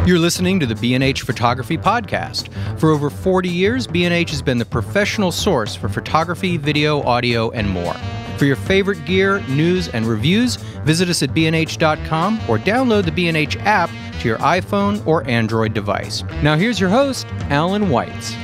You're listening to the B&H Photography Podcast. For over 40 years, B&H has been the professional source for photography, video, audio, and more. For your favorite gear, news, and reviews, visit us at bnh.com or download the B&H app to your iPhone or Android device. Now here's your host, Alan Weitz.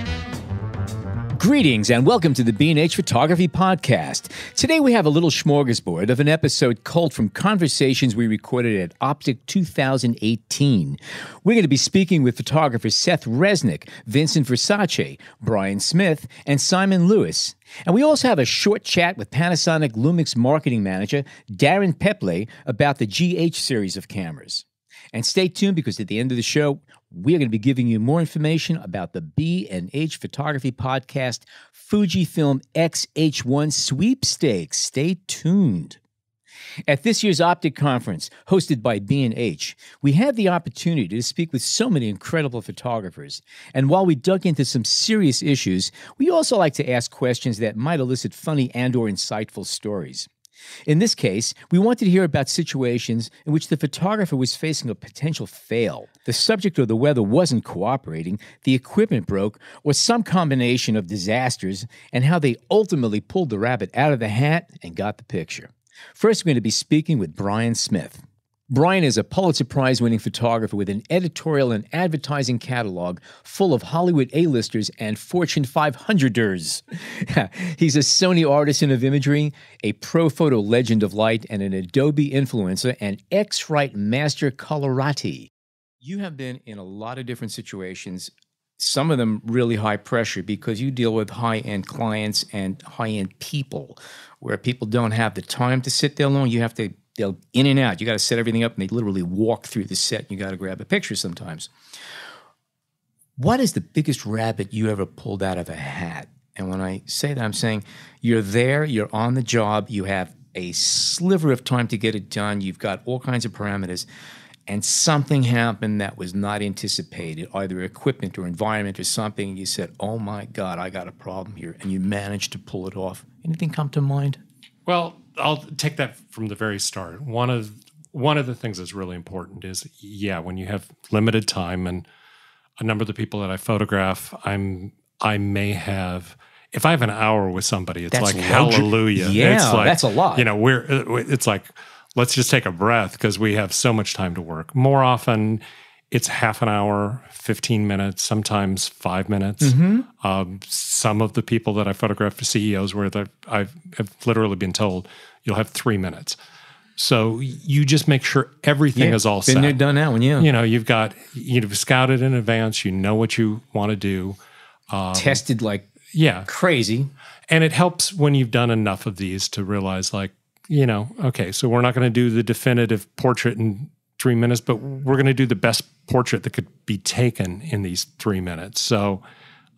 Greetings and welcome to the B&H Photography Podcast. Today we have a little smorgasbord of an episode culled from conversations we recorded at Optic 2018. We're going to be speaking with photographers Seth Resnick, Vincent Versace, Brian Smith, and Simon Lewis. And we also have a short chat with Panasonic Lumix marketing manager Darin Pepple about the GH series of cameras. And stay tuned because at the end of the show, we're going to be giving you more information about the B&H Photography Podcast Fujifilm X-H1 sweepstakes. Stay tuned. At this year's Optic conference, hosted by B&H, we had the opportunity to speak with so many incredible photographers. And while we dug into some serious issues, we also like to ask questions that might elicit funny and/or insightful stories. In this case, we wanted to hear about situations in which the photographer was facing a potential fail. The subject or the weather wasn't cooperating, the equipment broke, or some combination of disasters, and how they ultimately pulled the rabbit out of the hat and got the picture. First, we're going to be speaking with Brian Smith. Brian is a Pulitzer-Prize-winning photographer with an editorial and advertising catalog full of Hollywood A-listers and Fortune 500ers. He's a Sony Artisan of Imagery, a Profoto Legend of Light, and an Adobe Influencer, and X-Rite Master Coloratti. You have been in a lot of different situations, some of them really high pressure because you deal with high-end clients and high-end people, where people don't have the time to sit there long. You have to they'll in and out. You got to set everything up, and they literally walk through the set. And you got to grab a picture sometimes. What is the biggest rabbit you ever pulled out of a hat? And when I say that, I'm saying you're there, you're on the job, you have a sliver of time to get it done, you've got all kinds of parameters, and something happened that was not anticipated, either equipment or environment or something, and you said, oh my God, I got a problem here, and you managed to pull it off. Anything come to mind? Well, I'll take that from the very start. One of the things that's really important is, when you have limited time, and a number of the people that I photograph, I may have, if I have an hour with somebody, it's like hallelujah. Yeah, it's like, that's a lot. You know, it's like, let's just take a breath because we have so much time to work. More often, it's half an hour, 15 minutes, sometimes 5 minutes. Mm-hmm. Some of the people that I photograph for CEOs where I've literally been told, you'll have 3 minutes. So you just make sure everything is all set. Been there, done that one, yeah. You know, you've scouted in advance, you know what you want to do. Tested like crazy. And it helps when you've done enough of these to realize okay, so we're not going to do the definitive portrait in 3 minutes, but we're going to do the best portrait that could be taken in these 3 minutes. So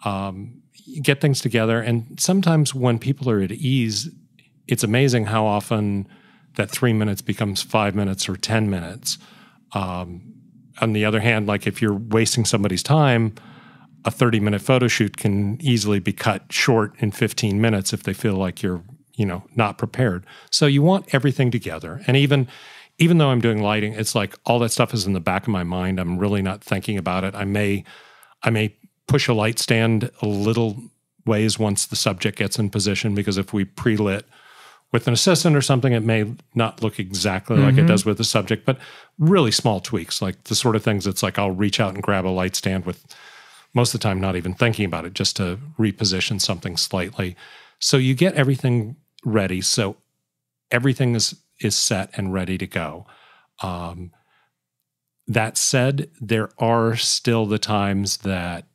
you get things together. And sometimes when people are at ease, it's amazing how often that 3 minutes becomes 5 minutes or 10 minutes. On the other hand, like if you're wasting somebody's time, a 30-minute photo shoot can easily be cut short in 15 minutes if they feel like you're, not prepared. So you want everything together. And even though I'm doing lighting, it's like all that stuff is in the back of my mind. I'm really not thinking about it. I may push a light stand a little ways once the subject gets in position, because if we pre-lit with an assistant or something, it may not look exactly like it does with the subject, but really small tweaks, like the sort of things it's like I'll reach out and grab a light stand with most of the time not even thinking about it, just to reposition something slightly. So you get everything ready. So everything is set and ready to go. That said, there are still the times that,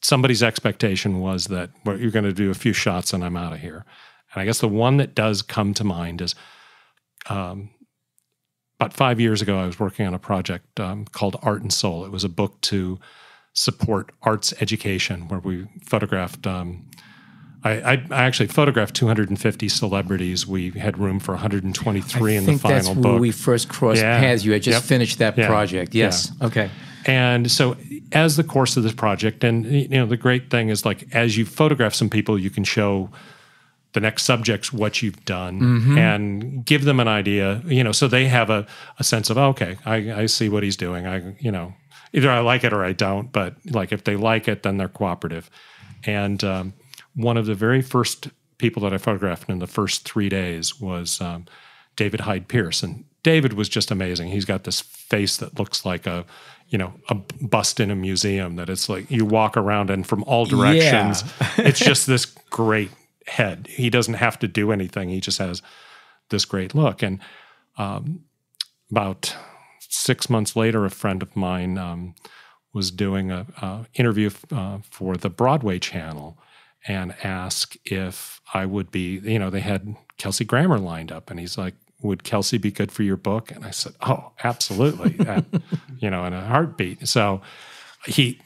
somebody's expectation was that you're going to do a few shots and I'm out of here. And I guess the one that does come to mind is about 5 years ago, I was working on a project called Art and Soul. It was a book to support arts education where we photographed I actually photographed 250 celebrities. We had room for 123 in the final book. I think that's where we first crossed paths. You had just finished that project. Yes. Yeah. Okay. And so as the course of this project, and the great thing is, like, as you photograph some people, you can show the next subject's what you've done, and give them an idea, so they have a sense of, okay, I see what he's doing. Either I like it or I don't, but like if they like it, then they're cooperative. And one of the very first people that I photographed in the first 3 days was David Hyde Pierce. And David was just amazing. He's got this face that looks like a bust in a museum, that it's like you walk around and from all directions, it's just this great head. He doesn't have to do anything. He just has this great look. And about 6 months later, a friend of mine was doing a interview for the Broadway channel and asked if I would be, they had Kelsey Grammer lined up, and he's like, would Kelsey be good for your book? And I said, oh, absolutely. In a heartbeat. So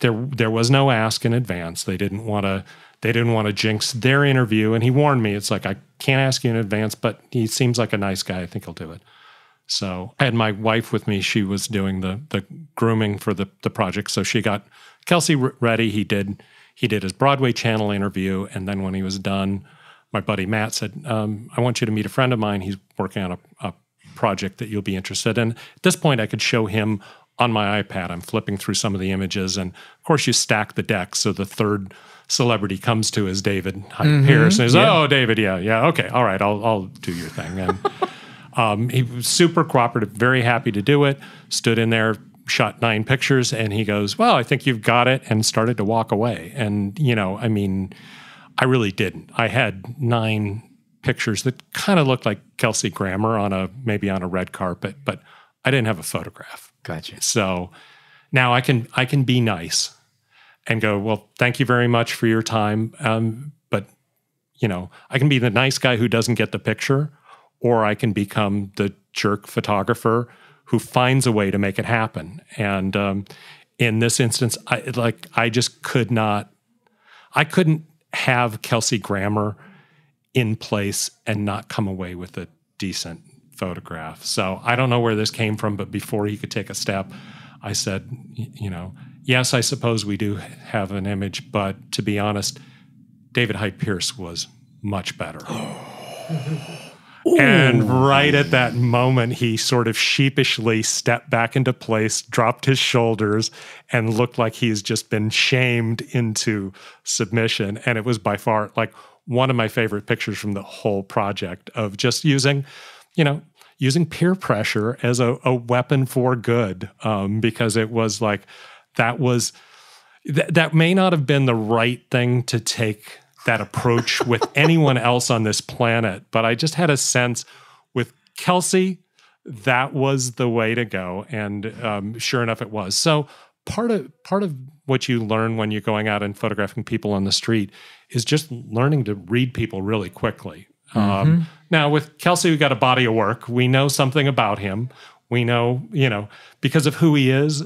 there was no ask in advance. They didn't want to jinx their interview. And he warned me, it's like, I can't ask you in advance, but he seems like a nice guy. I think he'll do it. So I had my wife with me. She was doing the grooming for the project. So she got Kelsey ready. He did his Broadway channel interview. And then when he was done, my buddy Matt said, I want you to meet a friend of mine. He's working on a project that you'll be interested in. At this point, I could show him on my iPad. I'm flipping through some of the images. And of course, you stack the deck. So the third celebrity comes to is David Hyde Pierce. And he's, oh, David, yeah, okay, all right, I'll do your thing. And he was super cooperative, very happy to do it, stood in there, shot 9 pictures, and he goes, well, I think you've got it, and started to walk away. And, I really didn't. I had 9 pictures that kind of looked like Kelsey Grammer maybe on a red carpet, but I didn't have a photograph. Gotcha. So now I can be nice and go, well, thank you very much for your time. But I can be the nice guy who doesn't get the picture, or I can become the jerk photographer who finds a way to make it happen. And in this instance, I just could not. I couldn't have Kelsey Grammer in place and not come away with a decent photograph. So I don't know where this came from, but before he could take a step, I said, yes, I suppose we do have an image, but to be honest, David Hyde Pierce was much better. And right at that moment, he sort of sheepishly stepped back into place, dropped his shoulders, and looked like he's just been shamed into submission. And it was by far like one of my favorite pictures from the whole project of just using peer pressure as a weapon for good, because it was like that may not have been the right thing to take that approach with anyone else on this planet, but I just had a sense with Kelsey that was the way to go, and sure enough, it was. So part of what you learn when you're going out and photographing people on the street is just learning to read people really quickly. Now with Kelsey, we got a body of work. We know something about him. We know, because of who he is.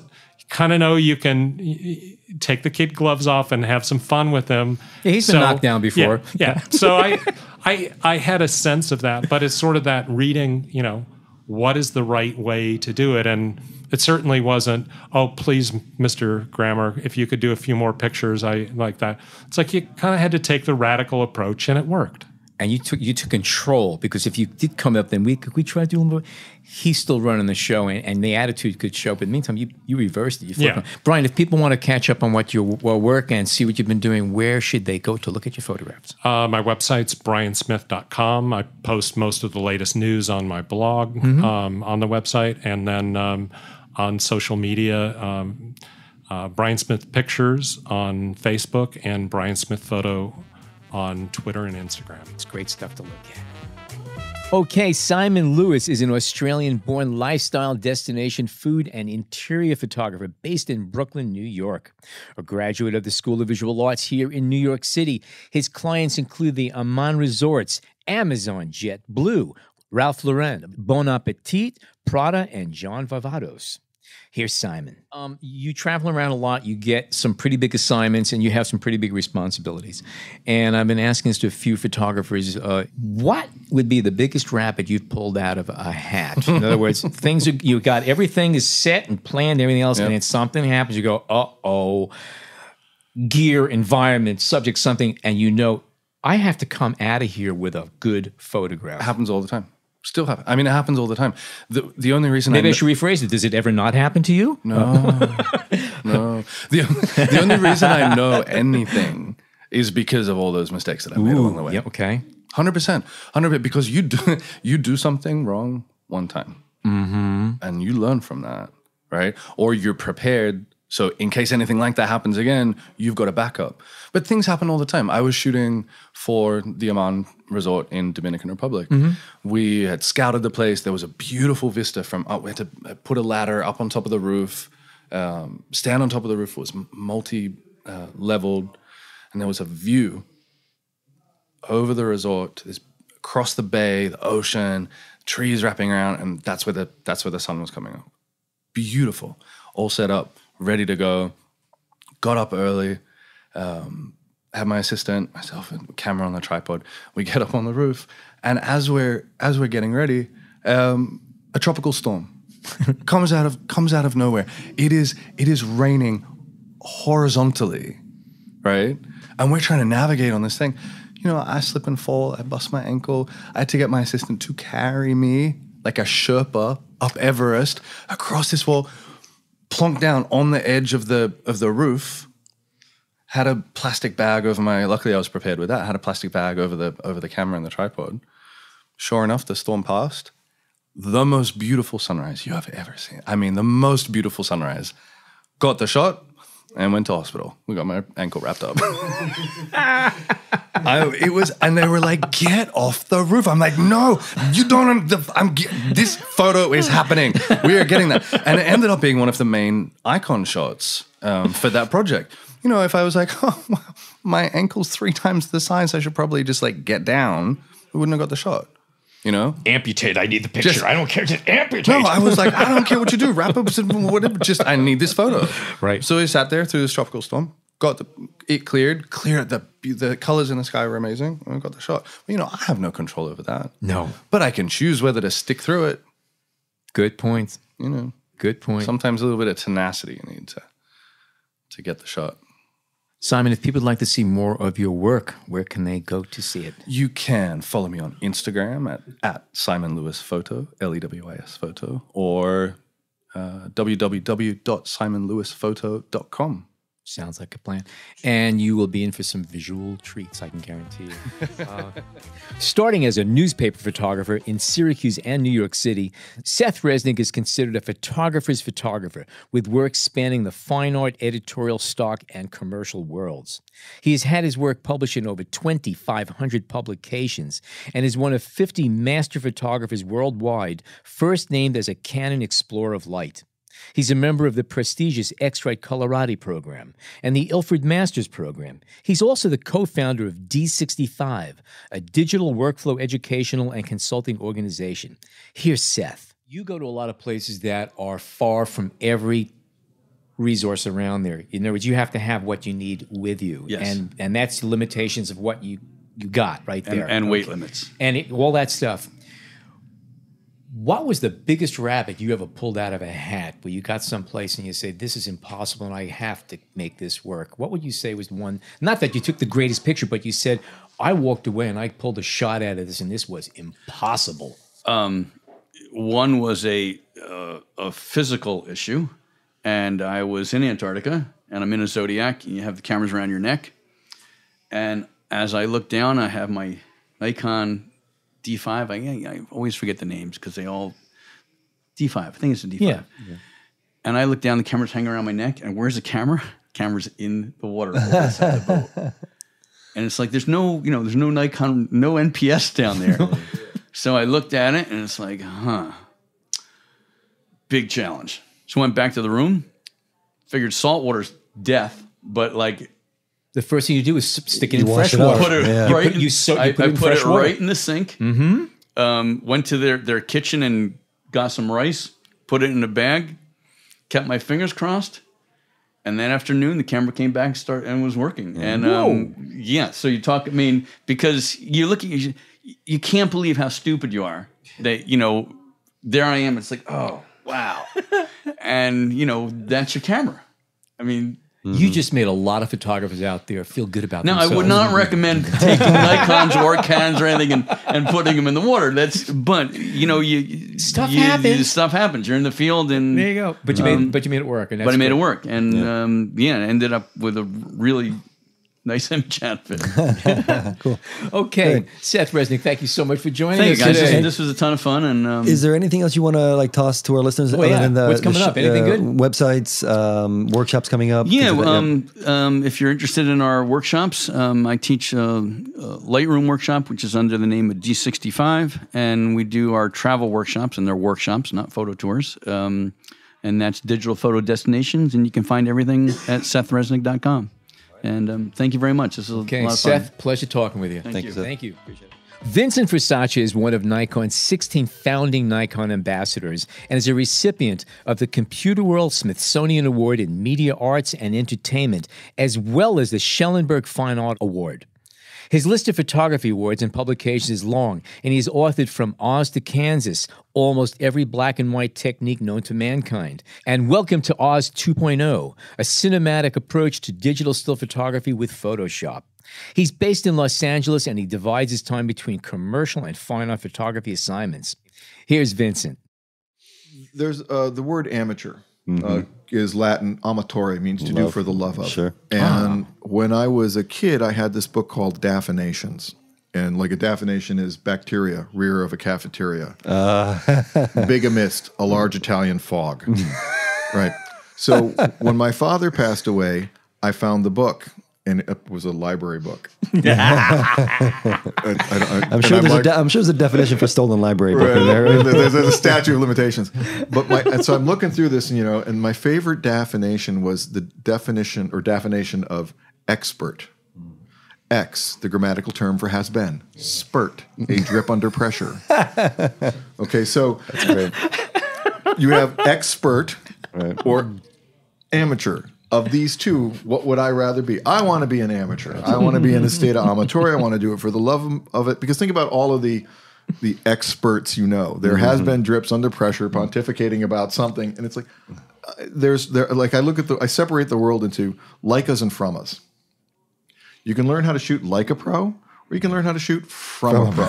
Kind of know you can take the kid gloves off and have some fun with him. Yeah, he's been knocked down before. Yeah. So I had a sense of that, but it's sort of that reading, what is the right way to do it? And it certainly wasn't, oh, please, Mr. Grammer, if you could do a few more pictures, I like that. It's like you kind of had to take the radical approach, and it worked. And you took control, because if you did come up, then could we try to do a little more? He's still running the show, and the attitude could show. But in the meantime, you reversed it. You flipped it. Brian, if people want to catch up on what your work and see what you've been doing, where should they go to look at your photographs? My website's briansmith.com. I post most of the latest news on my blog on the website, and then on social media, Brian Smith Pictures on Facebook and Brian Smith Photo on Twitter and Instagram. It's great stuff to look at. Okay, Simon Lewis is an Australian-born lifestyle destination food and interior photographer based in Brooklyn, New York. A graduate of the School of Visual Arts here in New York City, his clients include the Amman Resorts, Amazon, JetBlue, Ralph Lauren, Bon Appetit, Prada, and John Varvatos. Here's Simon. You travel around a lot, you get some pretty big assignments, and you have some pretty big responsibilities. And I've been asking this to a few photographers, what would be the biggest rabbit you've pulled out of a hat? In other words, you got everything is set and planned, everything else, and then something happens, you go, uh-oh, gear, environment, subject, something, and I have to come out of here with a good photograph. It happens all the time. Still happens. I mean, it happens all the time. The only reason Maybe I should rephrase it. Does it ever not happen to you? No. No. The only reason I know anything is because of all those mistakes that I made along the way. Yep, okay. 100%. 100%. Because you do something wrong one time. And you learn from that, right? Or you're prepared. So in case anything like that happens again, you've got a backup. But things happen all the time. I was shooting for the Amman Resort in Dominican Republic. We had scouted the place. There was a beautiful vista from up. We had to put a ladder up on top of the roof, stand on top of the roof. It was multi-leveled, and there was a view over the resort, across the bay, the ocean, trees wrapping around, and that's where the sun was coming up. Beautiful, all set up, ready to go. Got up early, had my assistant, myself, and camera on the tripod. We get up on the roof, and as we're getting ready, a tropical storm comes out of nowhere. It is raining horizontally, right? And we're trying to navigate on this thing. You know, I slip and fall. I bust my ankle. I had to get my assistant to carry me like a Sherpa up Everest across this wall, plonk down on the edge of the roof. Had a plastic bag over my. Luckily, I was prepared with that. Had a plastic bag over the camera and the tripod. Sure enough, the storm passed. The most beautiful sunrise you have ever seen. I mean, the most beautiful sunrise. Got the shot and went to hospital. We got my ankle wrapped up. And they were like, "Get off the roof." I'm like, "No, you don't. This photo is happening. We are getting that." And it ended up being one of the main icon shots for that project. You know, if I was like, "Oh, my ankle's 3 times the size, I should probably just like get down," we wouldn't have got the shot. You know, amputate. I need the picture. I don't care. Just amputate. No, I was like, I don't care what you do. Wrap up, whatever. Just I need this photo. Right. So we sat there through this tropical storm. Got it cleared. The colors in the sky were amazing. And we got the shot. But, you know, I have no control over that. No. But I can choose whether to stick through it. Good point. You know. Good point. Sometimes a little bit of tenacity you need to get the shot. Simon, if people would like to see more of your work, where can they go to see it? You can follow me on Instagram at Simon Lewis Photo, LEWIS Photo, or www.simonlewisphoto.com. Sounds like a plan. And you will be in for some visual treats, I can guarantee you. Starting as a newspaper photographer in Syracuse and New York City, Seth Resnick is considered a photographer's photographer with work spanning the fine art, editorial, stock, and commercial worlds. He has had his work published in over 2,500 publications and is one of 50 master photographers worldwide, first named as a Canon Explorer of Light. He's a member of the prestigious X-Rite Coloratti program and the Ilford Masters program. He's also the co-founder of D65, a digital workflow educational and consulting organization. Here's Seth. You go to a lot of places that are far from every resource around there. In other words, you have to have what you need with you. Yes. And that's the limitations of what you got right there. And weight limits. And all that stuff. What was the biggest rabbit you ever pulled out of a hat where you got someplace and you say, this is impossible and I have to make this work? What would you say was the one, not that you took the greatest picture, but you said, I walked away and I pulled a shot out of this and this was impossible? One was a physical issue, and I was in Antarctica and I'm in a Zodiac and you have the cameras around your neck. And as I look down, I have my Nikon D5, I always forget the names because they all, D5, I think it's a D5. Yeah. And I look down, the camera's hanging around my neck, and where's the camera? Camera's in the water over the side of the boat. And it's like, there's no Nikon, no NPS down there. So I looked at it, and it's like, big challenge. So I went back to the room, figured saltwater's death, but like, the first thing you do is stick it in wash fresh it up. water. Yeah. I put it water. right in the sink. Mm-hmm. Went to their kitchen and got some rice, put it in a bag, kept my fingers crossed, and that afternoon the camera came back and was working. And yeah, so you talk. I mean, because you look at you can't believe how stupid you are. That there I am. It's like, oh wow, and that's your camera. I mean. You just made a lot of photographers out there feel good about Now, themselves. I would not recommend taking Nikons or Canons or anything and putting them in the water. But Stuff happens. Stuff happens. You're in the field, and There you go. But you made it work. And that's but I made it great. work, and ended up with a really nice image outfit. Cool. Okay, Good. Seth Resnick, thank you so much for joining Thank us you guys. today. This was a ton of fun. And Is there anything else you want to toss to our listeners? Oh, yeah. What's coming up? Anything good? Websites, workshops coming up? Yeah, things like that? if you're interested in our workshops, I teach a Lightroom workshop, which is under the name of D65, and we do our travel workshops, and they're workshops, not photo tours, and that's digital photo destinations, and you can find everything at SethResnick.com. And thank you very much. This is a lot of fun. Seth, pleasure talking with you. Thank you. Thank you. Appreciate it. Vincent Versace is one of Nikon's 16 founding Nikon ambassadors and is a recipient of the Computer World Smithsonian Award in Media Arts and Entertainment, as well as the Schellenberg Fine Art Award. His list of photography awards and publications is long, and he's authored From Oz to Kansas, almost every black and white technique known to mankind. And Welcome to Oz 2.0, a cinematic approach to digital still photography with Photoshop. He's based in Los Angeles, and he divides his time between commercial and fine art photography assignments. Here's Vincent. There's the word amateur is Latin. Amatore means to do for the love of. Sure. And when I was a kid, I had this book called Daffinations. And like a daffination is bacteria, rear of a cafeteria. Bigamist, a large Italian fog. Right. So when my father passed away, I found the book. And it was a library book. I'm sure there's a definition for stolen library book in there. There's a statute of limitations. And so I'm looking through this, and my favorite daffination was the definition or daffination of expert. X, the grammatical term for has been. Spurt, a drip under pressure. Okay, so that's great. You have expert or amateur. Of these two, what would I rather be? I want to be an amateur. I want to be in a state of amateur. I want to do it for the love of it. Because think about all of the experts There has been drips under pressure pontificating about something. And it's like, I separate the world into Leicas and Frommas. You can learn how to shoot like a pro, or you can learn how to shoot from a pro.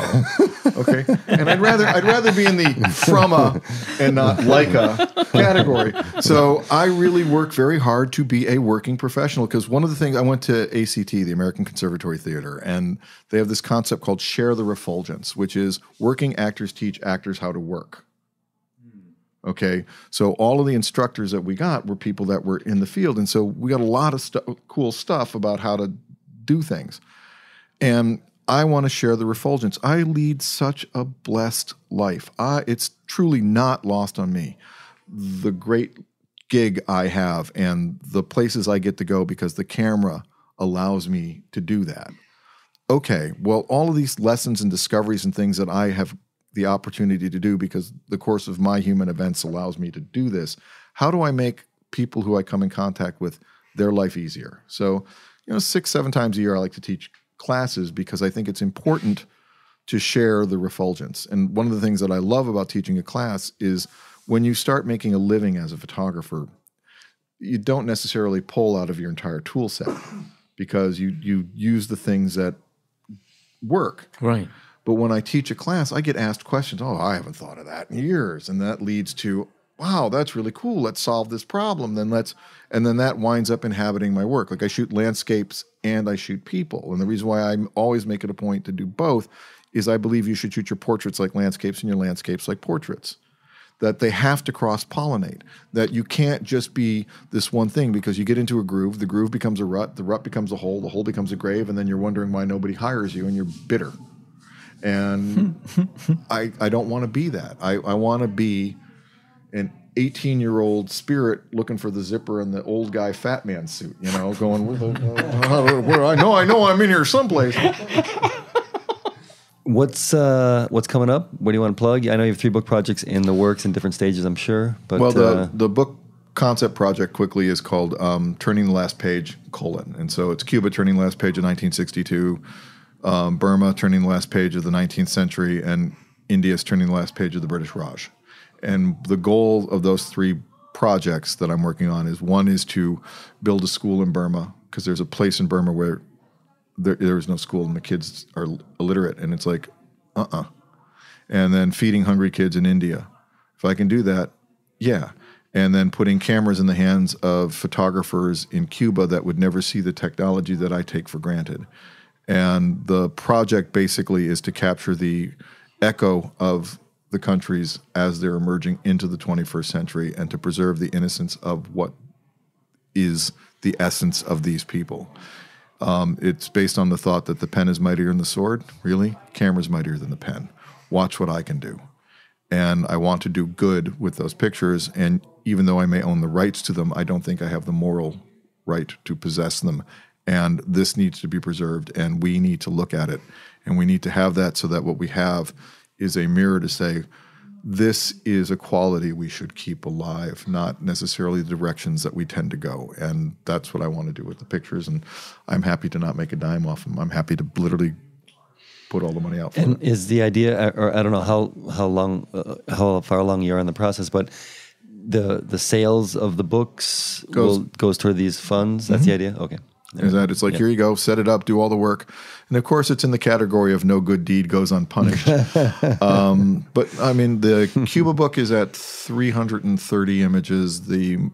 Okay? And I'd rather be in the fromma and not Leica category. So I really work very hard to be a working professional, because one of the things, I went to ACT, the American Conservatory Theater, and they have this concept called share the refulgence, which is working actors teach actors how to work. Okay, so all of the instructors that we got were people that were in the field, and so we got a lot of cool stuff about how to do things. And I want to share the refulgence. I lead such a blessed life. It's truly not lost on me, the great gig I have and the places I get to go because the camera allows me to do that. Okay, well, all of these lessons and discoveries and things that I have the opportunity to do because the course of my human events allows me to do this, how do I make people who I come in contact with, their life easier? So, 6-7 times a year I like to teach classes because I think it's important to share the refulgence. And one of the things that I love about teaching a class is when you start making a living as a photographer, you don't necessarily pull out of your entire tool set because you use the things that work. Right. But when I teach a class, I get asked questions. Oh, I haven't thought of that in years. And that leads to, wow, that's really cool. Let's solve this problem. And then that winds up inhabiting my work. Like I shoot landscapes and I shoot people. And the reason why I always make it a point to do both is I believe you should shoot your portraits like landscapes and your landscapes like portraits. That they have to cross-pollinate. That you can't just be this one thing because you get into a groove, the groove becomes a rut, the rut becomes a hole, the hole becomes a grave, and then you're wondering why nobody hires you and you're bitter. And I don't want to be that. I want to be an 18-year-old spirit looking for the zipper in the old guy fat man suit, going, I know I'm in here someplace. What's coming up? What do you want to plug? I know you have 3 book projects in the works in different stages, I'm sure. But the book concept project quickly is called Turning the Last Page, : And so it's Cuba turning the last page of 1962, Burma turning the last page of the 19th century, and India's turning the last page of the British Raj. And the goal of those 3 projects that I'm working on is one is to build a school in Burma, because there's a place in Burma where there is no school and the kids are illiterate, and it's like, And then feeding hungry kids in India. If I can do that, yeah. And then putting cameras in the hands of photographers in Cuba that would never see the technology that I take for granted. And the project basically is to capture the echo of the countries as they're emerging into the 21st century and to preserve the innocence of what is the essence of these people. It's based on the thought that the pen is mightier than the sword. Really? Camera's mightier than the pen. Watch what I can do. And I want to do good with those pictures. And even though I may own the rights to them, I don't think I have the moral right to possess them. And this needs to be preserved, and we need to look at it. And we need to have that so that what we have is a mirror to say, this is a quality we should keep alive, not necessarily the directions that we tend to go. And that's what I want to do with the pictures. And I'm happy to not make a dime off them. I'm happy to literally put all the money out for and it. Is the idea, or I don't know how far along you're in the process, but the sales of the books goes toward these funds? That's the idea? Okay. Is that it's like, here you go, set it up, do all the work. And of course, it's in the category of no good deed goes unpunished. But I mean, the Cuba book is at 330 images. The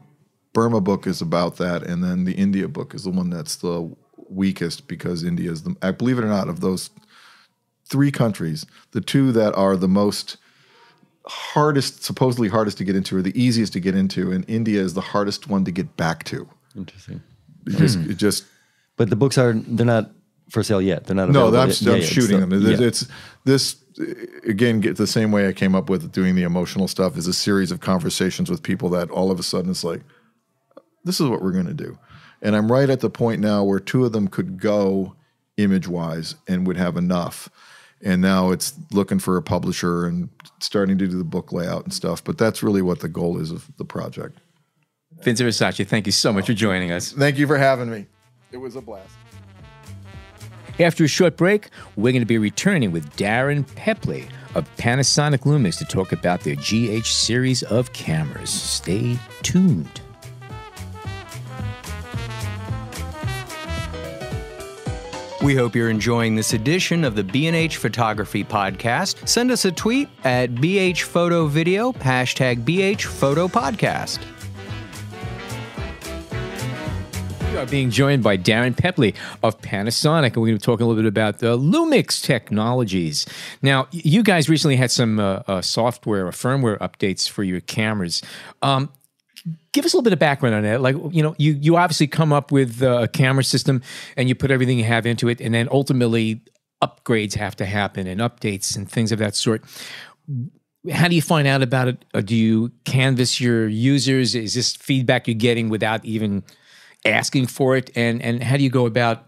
Burma book is about that. And then the India book is the one that's the weakest, because India is I believe it or not, of those three countries, the two that are the most supposedly hardest to get into, or the easiest to get into, and India is the hardest one to get back to. Interesting. But the books they're not for sale yet. They're not available. No, I'm shooting them. It's this, again, the same way I came up with doing the emotional stuff is a series of conversations with people that all of a sudden it's like, this is what we're going to do. And I'm right at the point now where two of them could go image-wise and would have enough. And now it's looking for a publisher and starting to do the book layout and stuff. But that's really what the goal is of the project. Vincent Versace, thank you so much for joining us. Thank you for having me. It was a blast. After a short break, we're going to be returning with Darin Pepple of Panasonic Lumix to talk about their GH series of cameras. Stay tuned. We hope you're enjoying this edition of the B&H Photography Podcast. Send us a tweet at BH Photo Video, hashtag BH Photo Podcast. We are being joined by Darin Pepple of Panasonic, and we're going to be talking a little bit about the Lumix technologies. Now, you guys recently had some software or firmware updates for your cameras. Give us a little bit of background on that. Like, you obviously come up with a camera system and you put everything you have into it, and then ultimately upgrades have to happen and updates and things of that sort. How do you find out about it? Or do you canvas your users? Is this feedback you're getting without even asking for it? And how do you go about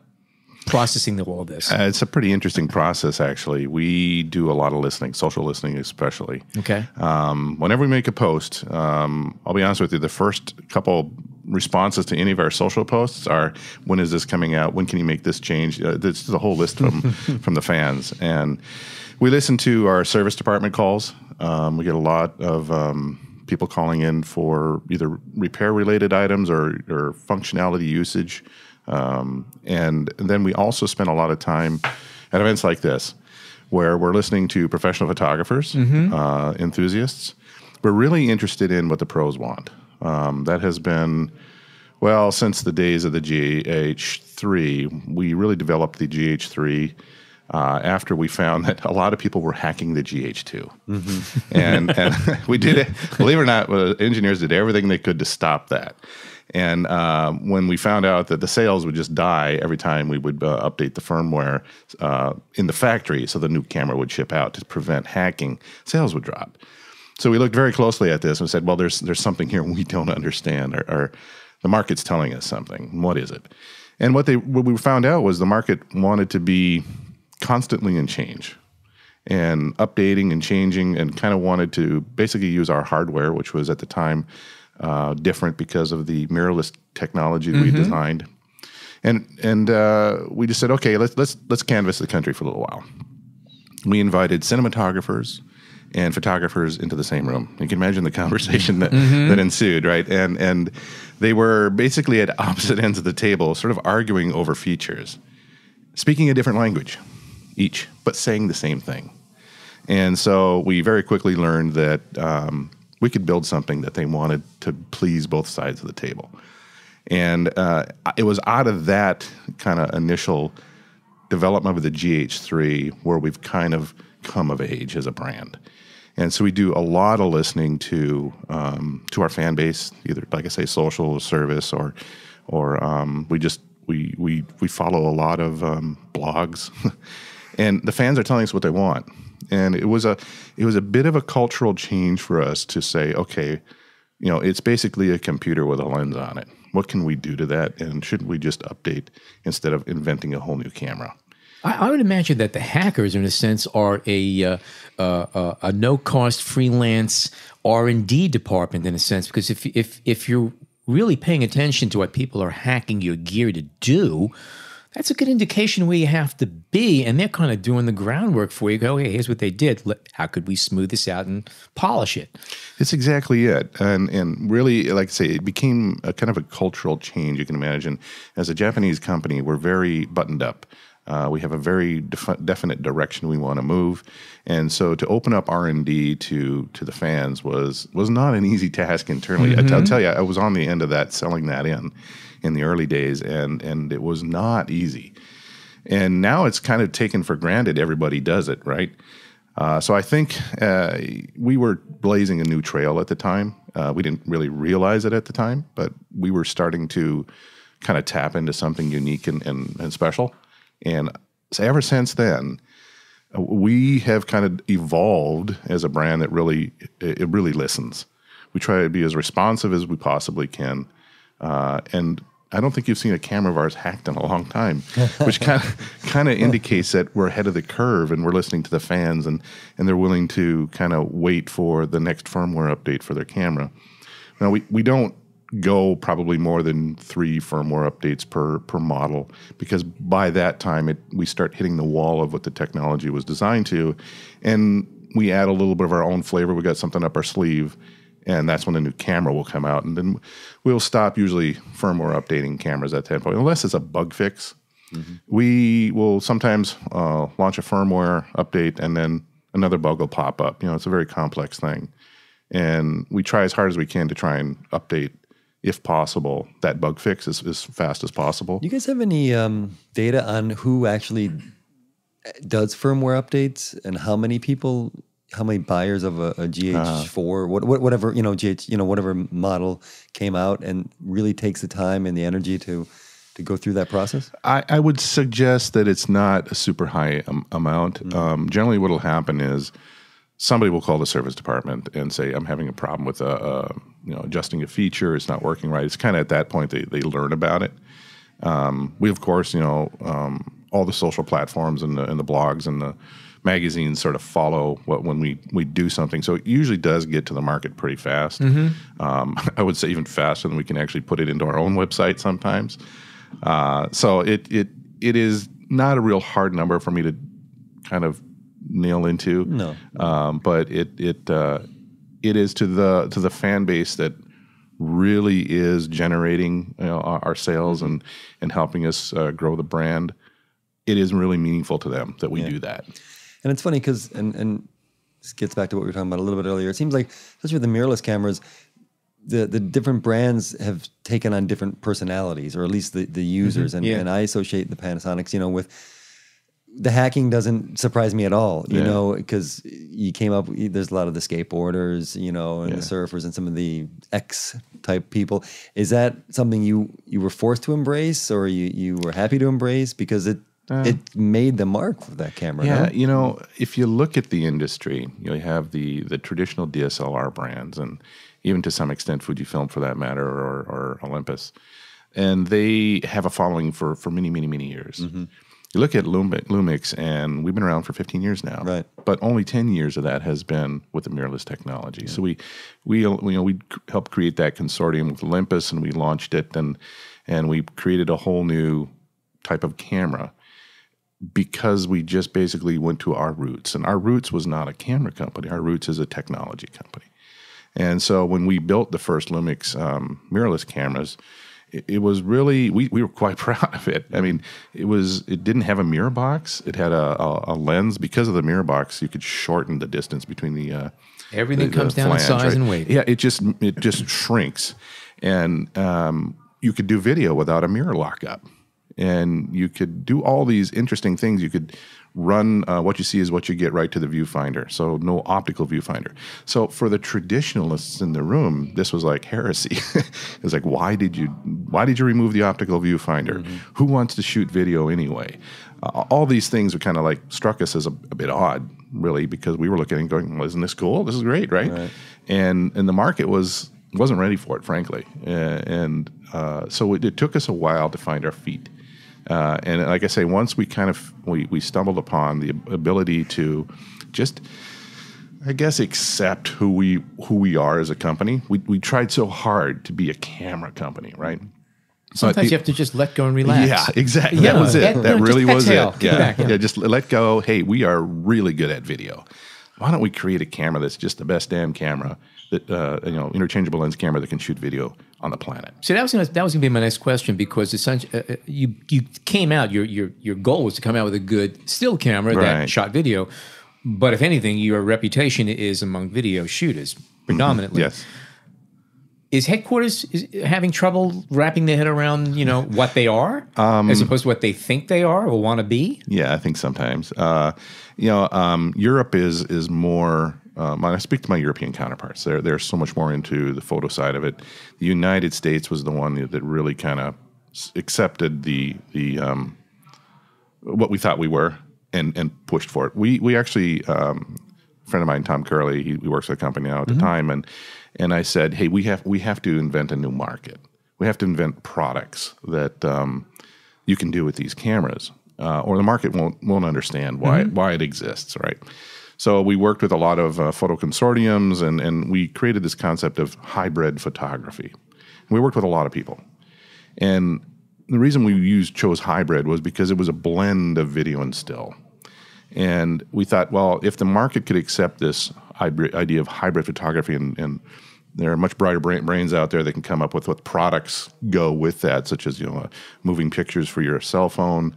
processing all this? It's a pretty interesting process, actually. We do a lot of listening, social listening especially. Okay. Whenever we make a post, I'll be honest with you, the first couple responses to any of our social posts are, when is this coming out? When can you make this change? This is a whole list from the fans. And we listen to our service department calls. We get a lot of people calling in for either repair-related items or functionality usage. And then we also spend a lot of time at events like this, where we're listening to professional photographers, enthusiasts. We're really interested in what the pros want. That has been, well, since the days of the GH3. We really developed the GH3 after we found that a lot of people were hacking the GH2. And we did it, believe it or not, engineers did everything they could to stop that. And when we found out that the sales would just die every time we would update the firmware in the factory, so the new camera would ship out to prevent hacking, sales would drop. So we looked very closely at this and said, well, there's something here we don't understand, or the market's telling us something. What is it? And what we found out was the market wanted to be constantly in change and updating and changing, and kind of wanted to basically use our hardware, which was at the time different because of the mirrorless technology that we designed. And we just said, okay, let's canvas the country for a little while. We invited cinematographers and photographers into the same room. You can imagine the conversation that ensued, right? And they were basically at opposite ends of the table, sort of arguing over features, speaking a different language each, but saying the same thing. And so we very quickly learned that we could build something that they wanted to please both sides of the table. And it was out of that kind of initial development of the GH3 where we've kind of come of age as a brand. And so we do a lot of listening to our fan base, either, like I say, social service, or we follow a lot of blogs, and the fans are telling us what they want. And it was a bit of a cultural change for us to say, okay, it's basically a computer with a lens on it. What can we do to that? And shouldn't we just update instead of inventing a whole new camera? I would imagine that the hackers, in a sense, are a no-cost freelance R&D department, in a sense, because if you're really paying attention to what people are hacking your gear to do, that's a good indication where you have to be, and they're kind of doing the groundwork for you. Go, hey, here's what they did. How could we smooth this out and polish it? It's exactly it. And really, like I say, it became a kind of a cultural change. You can imagine, as a Japanese company, we're very buttoned up. We have a very definite direction we want to move. And so to open up R&D to the fans was not an easy task internally. I'll tell you, I was on the end of that, selling that in the early days, and it was not easy. And now it's kind of taken for granted everybody does it, right? So I think we were blazing a new trail at the time. We didn't really realize it at the time, but we were starting to kind of tap into something unique and special. And so ever since then, we have kind of evolved as a brand that really listens. We try to be as responsive as we possibly can. And I don't think you've seen a camera of ours hacked in a long time, which kind of indicates that we're ahead of the curve and we're listening to the fans, and they're willing to kind of wait for the next firmware update for their camera. Now, we don't go probably more than 3 firmware updates per model, because by that time we start hitting the wall of what the technology was designed to, and we add a little bit of our own flavor. We got something up our sleeve, and that's when the new camera will come out, and then we'll stop usually firmware updating cameras at that point, unless it's a bug fix. We will sometimes launch a firmware update, and then another bug will pop up. It's a very complex thing, and we try as hard as we can to try and update, if possible, that bug fix as fast as possible. Do you guys have any data on who actually does firmware updates, and how many buyers of a GH4, whatever, whatever model came out and really takes the time and the energy to go through that process? I would suggest that it's not a super high amount. Generally what will happen is somebody will call the service department and say, I'm having a problem with adjusting a feature. It's not working right. It's kind of at that point they learn about it. We, of course, all the social platforms and the blogs and the magazines sort of follow when we do something. So it usually does get to the market pretty fast. I would say even faster than we can actually put it into our own website sometimes. So it is not a real hard number for me to kind of nail into. No. But it is to the fan base that really is generating our sales and helping us grow the brand. It is really meaningful to them that we do that. And it's funny because, and this gets back to what we were talking about a little bit earlier. It seems like, especially with the mirrorless cameras, the different brands have taken on different personalities, or at least the users. And I associate the Panasonics, with the hacking doesn't surprise me at all, because you came up, there's a lot of the skateboarders, and the surfers and some of the X-type people. Is that something you were forced to embrace, or you were happy to embrace because it made the mark for that camera? Yeah, no? If you look at the industry, you have the traditional DSLR brands, and even to some extent Fujifilm for that matter, or Olympus, and they have a following for many, many, many years. You look at Lumix, and we've been around for 15 years now, right? But only 10 years of that has been with the mirrorless technology. So we helped create that consortium with Olympus, and we launched it, and we created a whole new type of camera. because we just basically went to our roots. And our roots was not a camera company. Our roots is a technology company. And so when we built the first Lumix mirrorless cameras, it was really, we were quite proud of it. I mean, it didn't have a mirror box. It had a lens. Because of the mirror box, you could shorten the distance between the everything comes down in size right? and weight. Yeah, it just shrinks. And you could do video without a mirror lockup. And you could do all these interesting things. You could run what you see is what you get right to the viewfinder. So no optical viewfinder. So for the traditionalists in the room, this was like heresy. It was like, why did you remove the optical viewfinder? Mm-hmm. Who wants to shoot video anyway? All these things were kind of like struck us as a bit odd, really, because we were looking and going, well, isn't this cool? This is great, right? And the market wasn't ready for it, frankly. So it took us a while to find our feet. And like I say, once we stumbled upon the ability to just, I guess, accept who we are as a company. We tried so hard to be a camera company, right? Sometimes you have to just let go and relax. Yeah, exactly. That was it. That really was it. Yeah, just let go. Hey, we are really good at video. Why don't we create a camera that's just the best damn camera, that interchangeable lens camera that can shoot video on the planet? So that was gonna be my next question, because essentially you came out, your goal was to come out with a good still camera that shot video, but if anything, your reputation is among video shooters predominantly. Yes. Is headquarters having trouble wrapping their head around what they are as opposed to what they think they are or want to be? Yeah, I think sometimes. Europe is more. When I speak to my European counterparts, they're so much more into the photo side of it. The United States was the one that really kind of accepted the what we thought we were and pushed for it. We actually, a friend of mine, Tom Curley, he works at a company now at the time, and I said, hey, we have to invent a new market. We have to invent products that you can do with these cameras, or the market won't understand why it exists, right? So we worked with a lot of photo consortiums, and we created this concept of hybrid photography. And we worked with a lot of people. And the reason we chose hybrid was because it was a blend of video and still. And we thought, well, if the market could accept this idea of hybrid photography, and there are much brighter brains out there that can come up with what products go with that, such as moving pictures for your cell phone,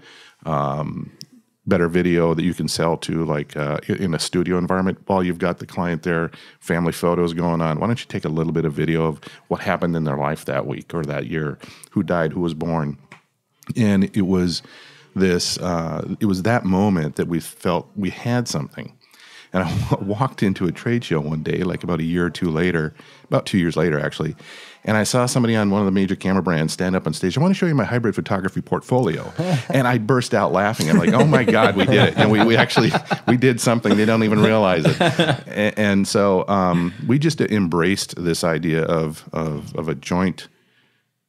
better video that you can sell to, like in a studio environment while you've got the client there, family photos going on. Why don't you take a little bit of video of what happened in their life that week or that year, who died, who was born. And it was that moment that we felt we had something. And I walked into a trade show one day, like about 2 years later, actually, and I saw somebody on one of the major camera brands stand up on stage. I want to show you my hybrid photography portfolio. And I burst out laughing. I'm like, oh my God, we did it. And we did something. They don't even realize it. And so we just embraced this idea of a joint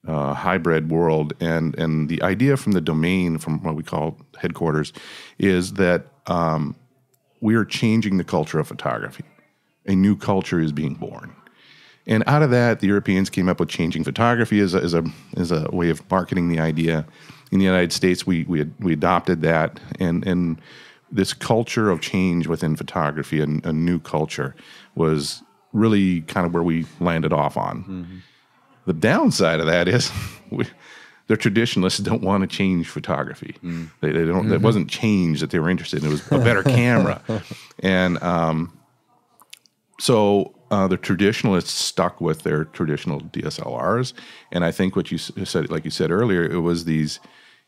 hybrid world. And the idea from the domain, from what we call headquarters, is that we are changing the culture of photography. A new culture is being born. And out of that, the Europeans came up with changing photography as a way of marketing the idea. In the United States, we adopted that, and this culture of change within photography, and a new culture, was really kind of where we landed off on. Mm-hmm. The downside of that is the traditionalists don't want to change photography. Mm. They don't. Mm-hmm. It wasn't change that they were interested in. It was a better camera, and so the traditionalists stuck with their traditional DSLRs. And I think what you said, like you said earlier, it was these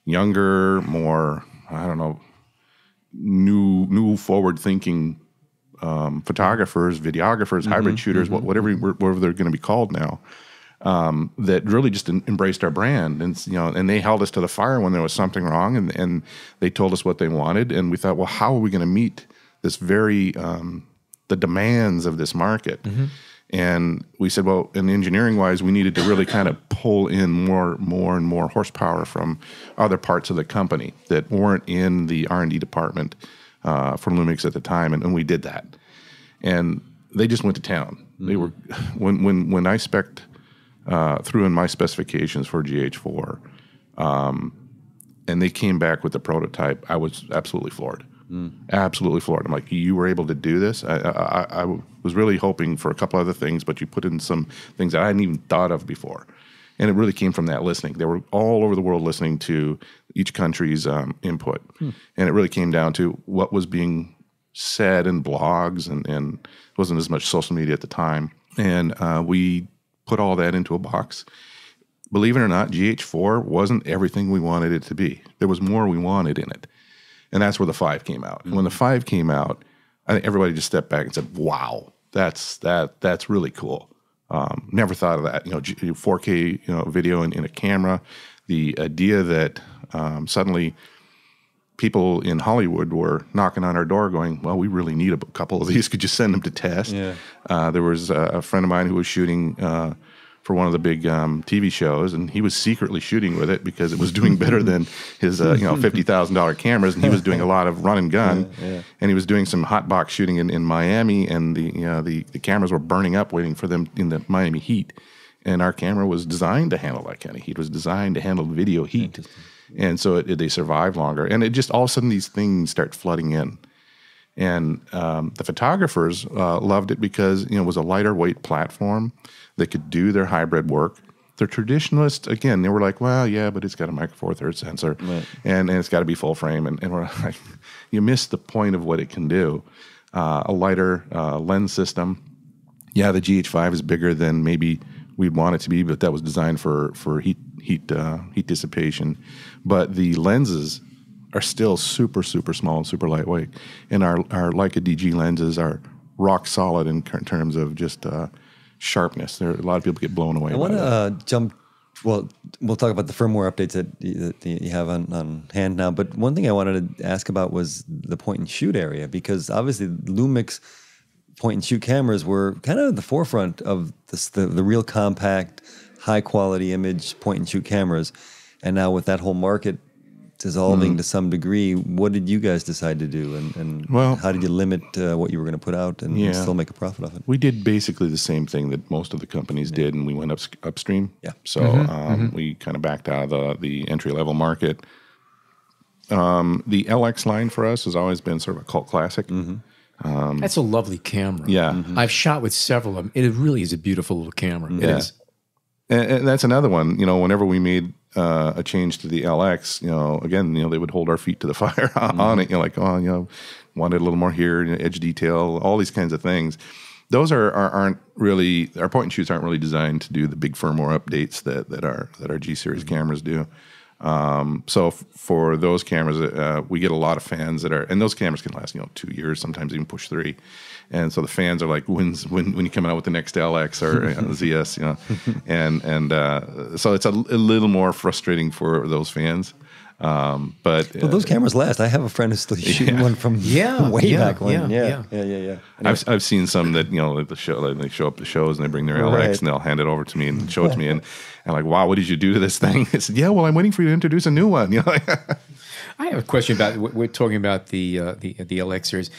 younger, more, I don't know, new forward-thinking photographers, videographers, hybrid shooters, whatever they're going to be called now. That really just embraced our brand, and they held us to the fire when there was something wrong, and they told us what they wanted, and we thought, well, how are we going to meet this very the demands of this market? Mm-hmm. And we said, well, in engineering wise, we needed to really kind of pull in more and more horsepower from other parts of the company that weren't in the R&D department from Lumix at the time, and we did that, and they just went to town. Mm-hmm. They were when I spec'd threw in my specifications for GH4, and they came back with the prototype, I was absolutely floored. Absolutely floored. I'm like, you were able to do this? I was really hoping for a couple other things, but you put in some things that I hadn't even thought of before. And it really came from that listening. They were all over the world listening to each country's input. And it really came down to what was being said in blogs, and it wasn't as much social media at the time. And we put all that into a box. Believe it or not, GH4 wasn't everything we wanted it to be. There was more we wanted in it. And that's where the 5 came out. And when the 5 came out, I think everybody just stepped back and said, wow, that's really cool. Never thought of that. 4K video in a camera. The idea that suddenly people in Hollywood were knocking on our door going, well, we really need a couple of these. Could you send them to test? Yeah. There was a friend of mine who was shooting for one of the big TV shows, and he was secretly shooting with it because it was doing better than his $50,000 cameras, and he was doing a lot of run and gun, and he was doing some hot box shooting in Miami, and the cameras were burning up waiting for them in the Miami heat, and our camera was designed to handle that kind of heat. It was designed to handle video heat, and so they survived longer, and it just all of a sudden these things start flooding in. And the photographers loved it because it was a lighter weight platform. They could do their hybrid work. The traditionalists, again, they were like, well, yeah, but it's got a micro four thirds sensor, and it's got to be full frame. And we're like, you miss the point of what it can do. A lighter lens system. Yeah, the GH5 is bigger than maybe we'd want it to be, but that was designed for heat dissipation. But the lenses are still super, super small and super lightweight. And our Leica DG lenses are rock solid in terms of just sharpness. A lot of people get blown away. I want to jump. Well, we'll talk about the firmware updates that you have on hand now. But one thing I wanted to ask about was the point and shoot area, because obviously Lumix point and shoot cameras were kind of at the forefront of the real compact, high quality image point and shoot cameras. And now with that whole market dissolving to some degree, what did you guys decide to do, and how did you limit what you were going to put out and still make a profit off it? We did basically the same thing that most of the companies did, and we went upstream. Yeah. So we kind of backed out of the entry-level market. The LX line for us has always been sort of a cult classic. That's a lovely camera. Yeah. I've shot with several of them. It really is a beautiful little camera. It is. And that's another one. Whenever we made a change to the LX, again, they would hold our feet to the fire on it. Wanted a little more here, edge detail, all these kinds of things. Those aren't really, our point and shoots aren't really designed to do the big firmware updates that our G series cameras do. So for those cameras, we get a lot of fans and those cameras can last 2 years, sometimes even push 3. And so the fans are like, when you coming out with the next LX or ZS, and so it's a little more frustrating for those fans. But those cameras last. I have a friend who's still shooting one from way back when. Yeah. Anyway. I've seen some that they show up to shows and they bring their LX and they'll hand it over to me and show it to me and like, wow, what did you do to this thing? I said, I'm waiting for you to introduce a new one. I have a question about we're talking about the LX series.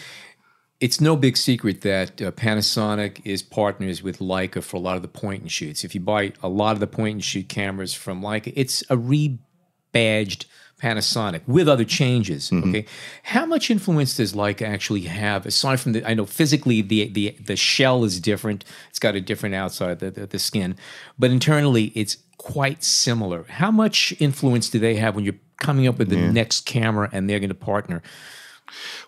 It's no big secret that Panasonic is partners with Leica for a lot of the point and shoots. If you buy a lot of the point and shoot cameras from Leica, it's a rebadged Panasonic with other changes. Okay, how much influence does Leica actually have? Aside from I know physically the shell is different; it's got a different outside the skin, but internally it's quite similar. How much influence do they have when you're coming up with the next camera and they're going to partner?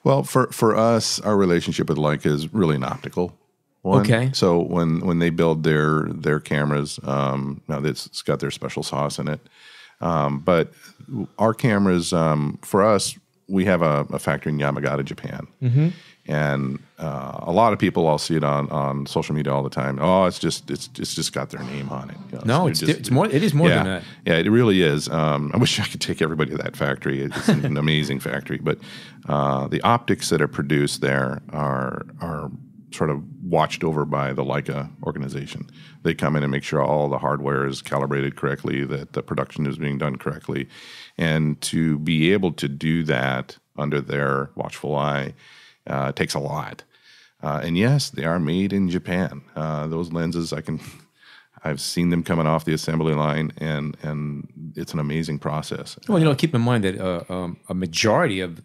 Well, for us, our relationship with Leica is really an optical one. Okay. So when they build their cameras, now it's got their special sauce in it. But our cameras, for us, we have a factory in Yamagata, Japan. And a lot of people, I'll see it on social media all the time. Oh, it's just got their name on it. No, it's more. It is more than that. Yeah, it really is. I wish I could take everybody to that factory. It's an amazing factory. But the optics that are produced there are sort of watched over by the Leica organization. They come in and make sure all the hardware is calibrated correctly, that the production is being done correctly, and to be able to do that under their watchful eye. Takes a lot. And yes, they are made in Japan. Those lenses, I've seen them coming off the assembly line, and it's an amazing process. Well, keep in mind that a majority of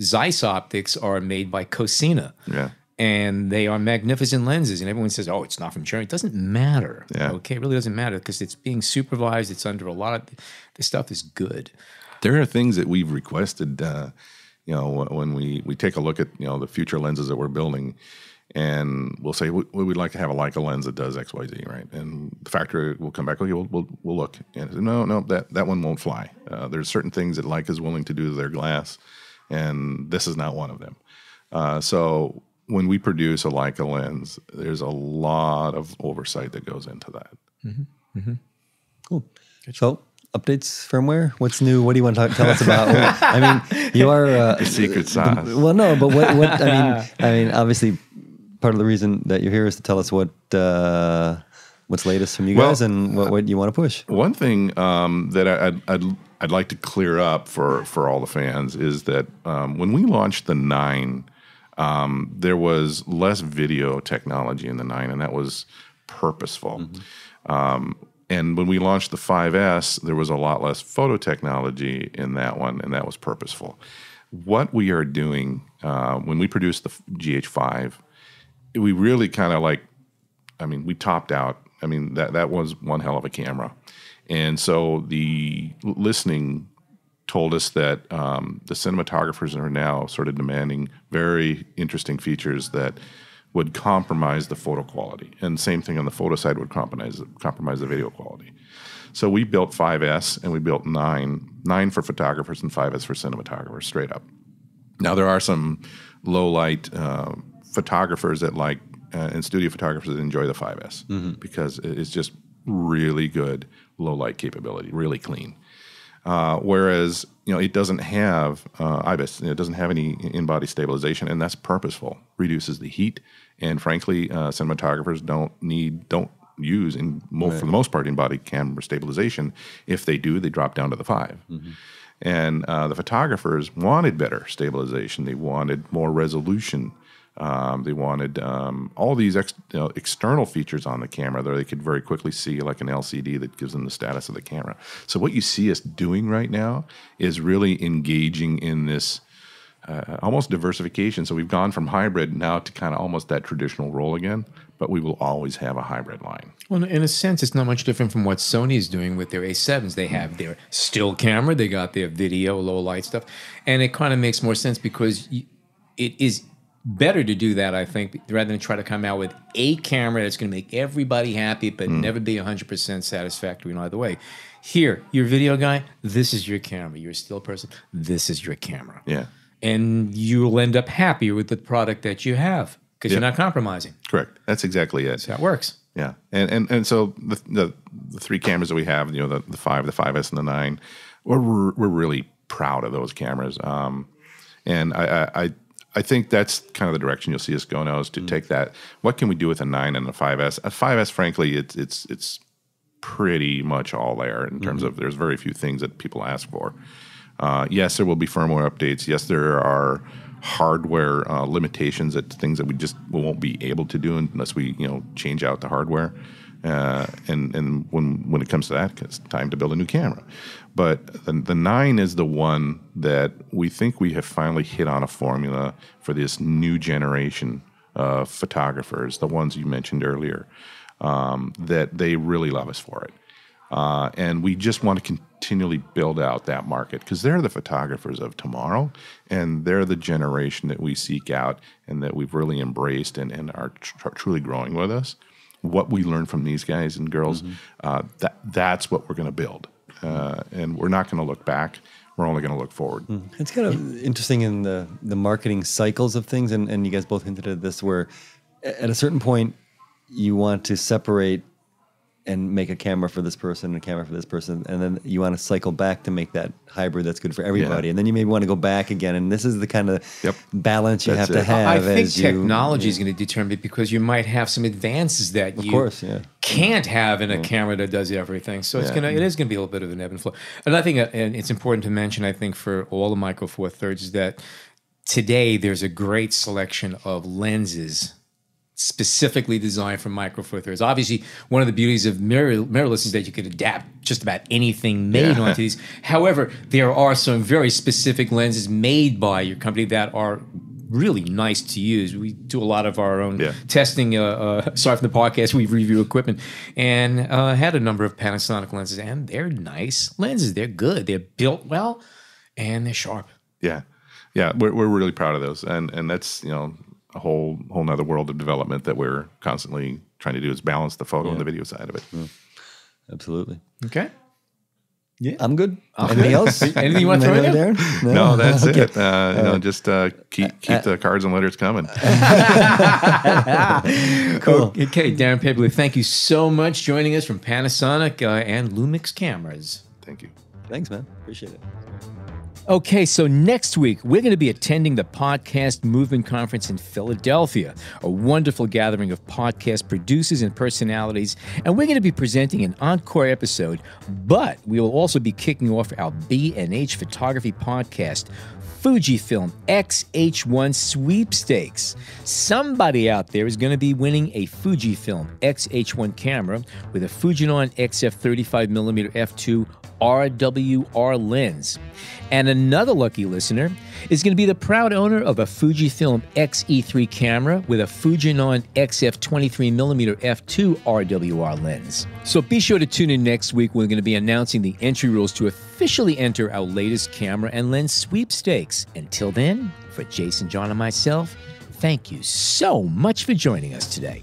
Zeiss optics are made by Cosina. Yeah. And they are magnificent lenses. And everyone says, oh, it's not from Germany. It doesn't matter. Yeah. Okay, it really doesn't matter because it's being supervised. It's under a lot of, the stuff is good. There are things that we've requested, when we take a look at, the future lenses that we're building, and we'll say, we'd like to have a Leica lens that does X, Y, Z, right? And the factory will come back, okay, we'll look. And say, no, that one won't fly. There's certain things that Leica is willing to do to their glass, and this is not one of them. So when we produce a Leica lens, there's a lot of oversight that goes into that. Mm-hmm. Mm-hmm. Cool. So, updates, firmware, what's new? What do you want to tell us about? Well, I mean, you are the secret sauce. Well, no, but what? I mean, obviously, part of the reason that you're here is to tell us what's latest from you guys and what you want to push. One thing that I'd like to clear up for all the fans is that when we launched the 9, there was less video technology in the 9, and that was purposeful. Mm-hmm. And when we launched the 5S, there was a lot less photo technology in that one, and that was purposeful. What we are doing when we produced the GH5, we really kind of we topped out. I mean, that was one hell of a camera. And so the listening told us that the cinematographers are now sort of demanding very interesting features that would compromise the photo quality. And same thing on the photo side would compromise the video quality. So we built 5S and we built 9 for photographers and 5S for cinematographers, straight up. Now there are some low light photographers that and studio photographers that enjoy the 5S because it's just really good low light capability, really clean. Whereas it doesn't have IBIS, it doesn't have any in-body stabilization, and that's purposeful. Reduces the heat, and frankly, cinematographers don't use for the most part in-body camera stabilization. If they do, they drop down to the 5. Mm-hmm. And the photographers wanted better stabilization. They wanted more resolution. They wanted all these external features on the camera that they could very quickly see, like an LCD that gives them the status of the camera. So what you see us doing right now is really engaging in this almost diversification. So we've gone from hybrid now to kind of almost that traditional role again, but we will always have a hybrid line. Well, in a sense, it's not much different from what Sony is doing with their A7s. They have their still camera, they got their video, low light stuff, and it kind of makes more sense because it is better to do that, I think, rather than try to come out with a camera that's going to make everybody happy but never be 100% satisfactory in either way. Here, you're a video guy, this is your camera. You're a still person, this is your camera. Yeah. And you'll end up happier with the product that you have because you're not compromising. Correct. That's exactly it. That's how it works. Yeah. And so the 3 cameras that we have, the 5, the 5S, and the 9, we're really proud of those cameras. And I think that's kind of the direction you'll see us go now is to take that. What can we do with a 9 and a 5S? A 5S, frankly, it's pretty much all there in terms of there's very few things that people ask for. Yes, there will be firmware updates. Yes, there are hardware limitations, that things that we won't be able to do unless we change out the hardware. And when it comes to that, it's time to build a new camera. But the 9 is the one that we think we have finally hit on a formula for this new generation of photographers, the ones you mentioned earlier, that they really love us for it. And we just want to continually build out that market because they're the photographers of tomorrow, and they're the generation that we seek out and that we've really embraced and are truly growing with us. What we learn from these guys and girls, that's what we're going to build. And we're not going to look back. We're only going to look forward. It's kind of interesting in the marketing cycles of things, and you guys both hinted at this, where at a certain point you want to separate and make a camera for this person and a camera for this person, and then you want to cycle back to make that hybrid that's good for everybody, and then you maybe want to go back again, and this is the kind of balance you have to have. I think technology is going to determine it because you might have some advances that you can't have in a camera that does everything. So it is going to be a little bit of an ebb and flow. And I think and it's important to mention, I think, for all the Micro Four Thirds, is that today there's a great selection of lenses specifically designed for Micro Four Thirds. Obviously, one of the beauties of mirrorless is that you could adapt just about anything made onto these. However, there are some very specific lenses made by your company that are really nice to use. We do a lot of our own testing. Sorry for the podcast, we review equipment and had a number of Panasonic lenses, and they're nice lenses. They're good. They're built well, and they're sharp. Yeah, we're really proud of those, and that's a whole nother world of development that we're constantly trying to do is balance the photo and the video side of it. Absolutely. Okay. Yeah, I'm good. Anything else? Anything you want to throw in there? No, that's it. Just keep the cards and letters coming. Cool. Okay, Darin Pepple, thank you so much joining us from Panasonic and Lumix Cameras. Thank you. Thanks, man. Appreciate it. Okay, so next week, we're going to be attending the Podcast Movement Conference in Philadelphia, a wonderful gathering of podcast producers and personalities, and we're going to be presenting an encore episode, but we will also be kicking off our B&H Photography Podcast Fujifilm X-H1 sweepstakes. Somebody out there is going to be winning a Fujifilm X-H1 camera with a Fujinon XF 35mm f2 RWR lens. And another lucky listener is going to be the proud owner of a Fujifilm X-E3 camera with a Fujinon XF 23mm f2 RWR lens. So be sure to tune in next week. We're going to be announcing the entry rules to officially enter our latest camera and lens sweepstakes. Until then, for Jason, John, and myself, thank you so much for joining us today.